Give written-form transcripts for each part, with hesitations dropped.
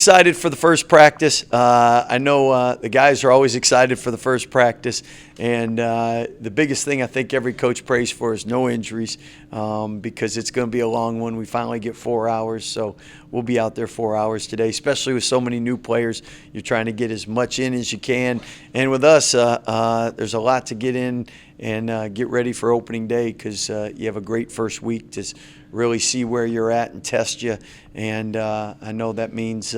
Excited for the first practice. I know the guys are always excited for the first practice, and the biggest thing I think every coach prays for is no injuries, because it's going to be a long one. We finally get 4 hours, so we'll be out there 4 hours today, especially with so many new players. You're trying to get as much in as you can, and with us, there's a lot to get in and get ready for opening day, because you have a great first week to really see where you're at and test you. And I know that means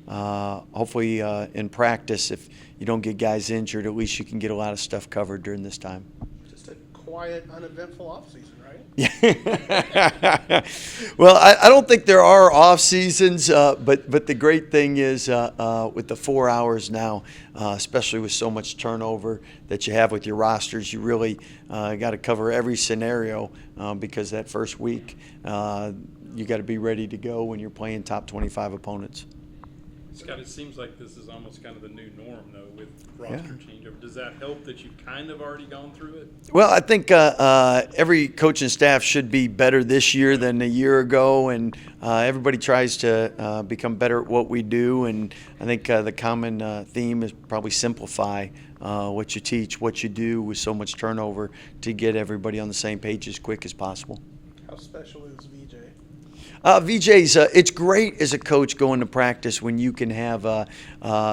hopefully in practice, if you don't get guys injured, at least you can get a lot of stuff covered during this time. Just a quiet, uneventful offseason, right? Yeah. Well, I don't think there are off seasons, but the great thing is with the 4 hours now, especially with so much turnover that you have with your rosters, you really got to cover every scenario, because that first week you got to be ready to go when you're playing top 25 opponents. Scott, it seems like this is almost kind of the new norm, though, with roster changeover. Does that help that you've kind of already gone through it? Well, I think every coaching staff should be better this year than a year ago, and everybody tries to become better at what we do. And I think the common theme is probably simplify what you teach, what you do with so much turnover, to get everybody on the same page as quick as possible. How special is VJ? VJ's, it's great as a coach going to practice when you can have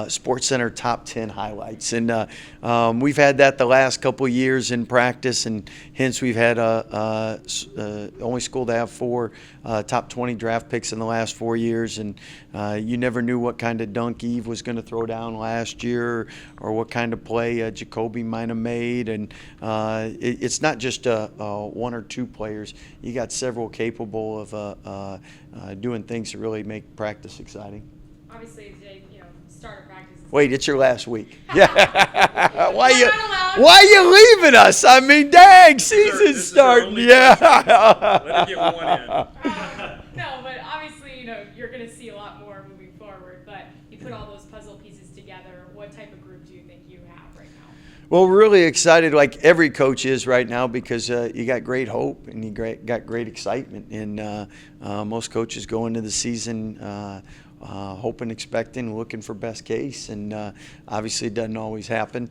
Sports Center top 10 highlights. And we've had that the last couple of years in practice, and hence we've had only school to have 4 top 20 draft picks in the last 4 years. And you never knew what kind of dunk Eve was going to throw down last year, or what kind of play Jacoby might have made. And it's not just 1 or 2 players. You got several capable of doing things to really make practice exciting. Obviously, today, start of practice. Wait, it's your last week. Yeah. Why you leaving us? I mean, dang, season's starting. Yeah. Let her get one in. No, but obviously, you're going to see a lot more moving forward. But you put all those puzzle pieces together. What type of group do you think you have right now? Well, we're really excited, like every coach is right now, because you got great hope and you got great excitement. And most coaches go into the season hoping, expecting, looking for best case. And obviously it doesn't always happen.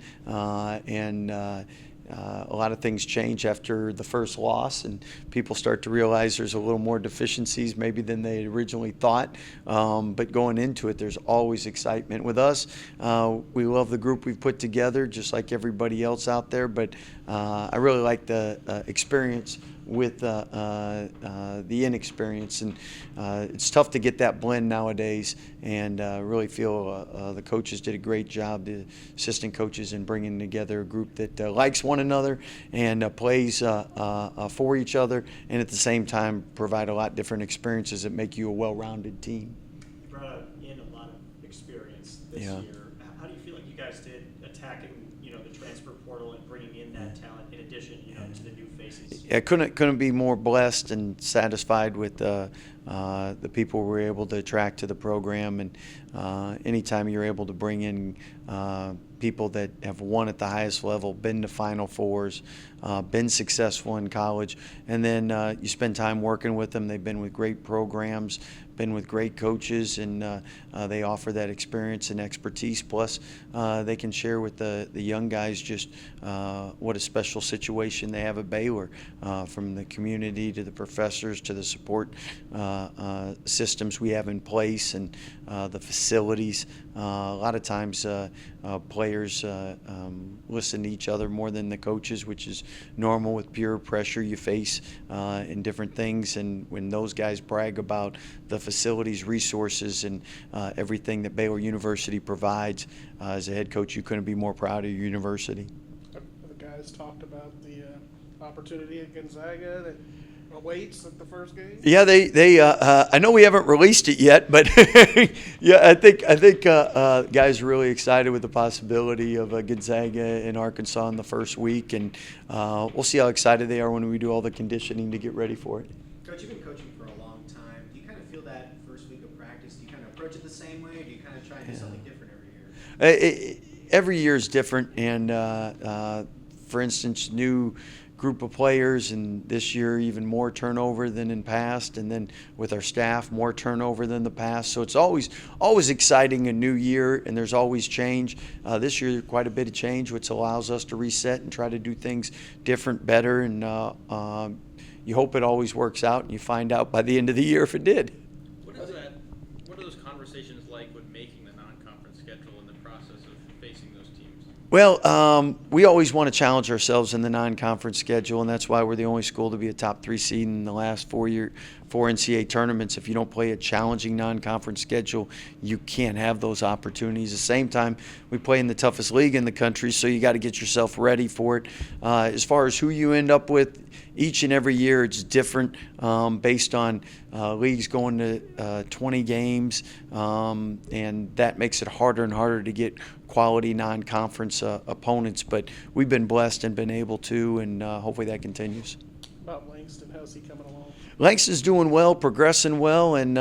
A lot of things change after the first loss, and people start to realize there's a little more deficiencies maybe than they had originally thought. But going into it, there's always excitement. With us, we love the group we've put together, just like everybody else out there. But I really like the experience with the inexperience, and it's tough to get that blend nowadays. And really feel the coaches did a great job, the assistant coaches, in bringing together a group that likes one another and plays for each other, and at the same time provide a lot different experiences that make you a well-rounded team. You brought in a lot of experience this year. How do you feel like you guys did attacking, the transfer portal and bringing in that talent in addition, to the new faces? Yeah, couldn't be more blessed and satisfied with the people we were able to attract to the program. And anytime you're able to bring in people that have won at the highest level, been to Final Fours, been successful in college, and then you spend time working with them. They've been with great programs, been with great coaches, and they offer that experience and expertise. Plus, they can share with the young guys just what a special situation they have at Baylor, from the community to the professors to the support systems we have in place, and the facilities. A lot of times players listen to each other more than the coaches, which is normal with peer pressure you face in different things. And when those guys brag about the facilities, resources, and everything that Baylor University provides, as a head coach, you couldn't be more proud of your university. The guys talked about the opportunity at Gonzaga that awaits at the first game. Yeah, they I know we haven't released it yet, but yeah, I think guys are really excited with the possibility of Gonzaga in Arkansas in the first week, and we'll see how excited they are when we do all the conditioning to get ready for it. Coach, you've been coaching for a long time. Do you kind of feel that first week of practice? Do you kind of approach it the same way, or do you kind of try and do something different every year? Every year is different, and for instance, new group of players, and this year even more turnover than in past, and then with our staff more turnover than the past. So it's always exciting, a new year, and there's always change. This year quite a bit of change, which allows us to reset and try to do things different, better, and you hope it always works out, and you find out by the end of the year if it did. What are those conversations like with making the non-conference schedule and the process of facing those teams? Well, we always want to challenge ourselves in the non-conference schedule, and that's why we're the only school to be a top 3 seed in the last 4 NCAA tournaments. If you don't play a challenging non-conference schedule, you can't have those opportunities. At the same time, we play in the toughest league in the country, so you got to get yourself ready for it. As far as who you end up with, each and every year it's different based on leagues going to 20 games, and that makes it harder and harder to get quality non-conference opponents. But we've been blessed and been able to, and hopefully that continues. About Langston, how's he coming along? Langston's doing well, progressing well, and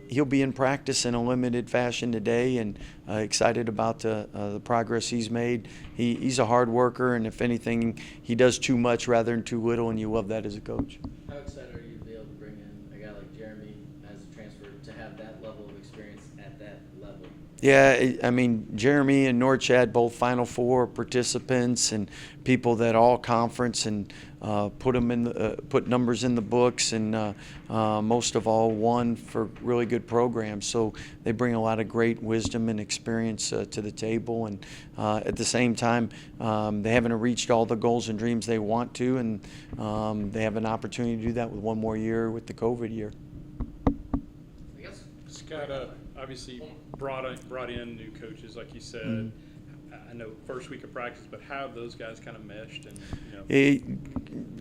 he'll be in practice in a limited fashion today, and excited about the progress he's made. He's a hard worker, and if anything, he does too much rather than too little, and you love that as a coach. How excited are you to be able to bring in a guy like Jeremy as a transfer to have that level of experience at that level? Yeah, I mean, Jeremy and Norchad, both Final Four participants and people that all conference and put numbers in the books, and most of all won for really good programs. So they bring a lot of great wisdom and experience to the table, and at the same time, they haven't reached all the goals and dreams they want to, and they have an opportunity to do that with one more year with the COVID year. I guess. Scott, obviously brought in new coaches, like you said. I know first week of practice, but how have those guys kind of meshed? And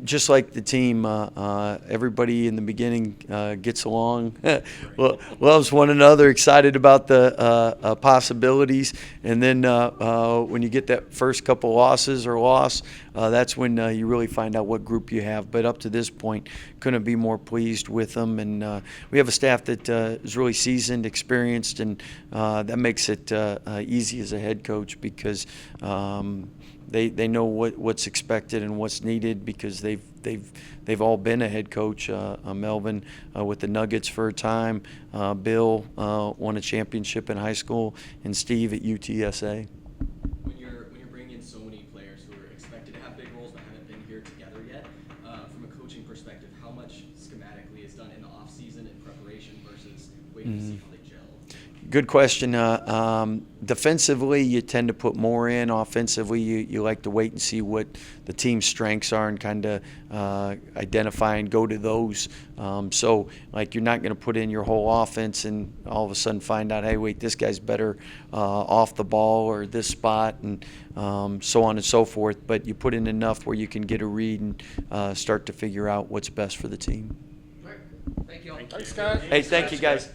Just like the team, everybody in the beginning gets along, loves one another, excited about the possibilities, and then when you get that first couple losses or loss, that's when you really find out what group you have. But up to this point, couldn't be more pleased with them, and we have a staff that is really seasoned, experienced, and that makes it easy as a head coach, because they know what's expected and what's needed, because they've all been a head coach. Melvin with the Nuggets for a time, Bill won a championship in high school, and Steve at UTSA. When you're bringing in so many players who are expected to have big roles but haven't been here together yet, from a coaching perspective, how much schematically is done in the off-season in preparation versus waiting to see how they gel? Good question. Defensively, you tend to put more in. Offensively, you like to wait and see what the team's strengths are and kind of identify and go to those. So, like, you're not going to put in your whole offense and all of a sudden find out, hey, wait, this guy's better off the ball or this spot, and so on and so forth. But you put in enough where you can get a read and start to figure out what's best for the team. All right. Thank you all. Thanks, Scott. Hey, thank you, guys.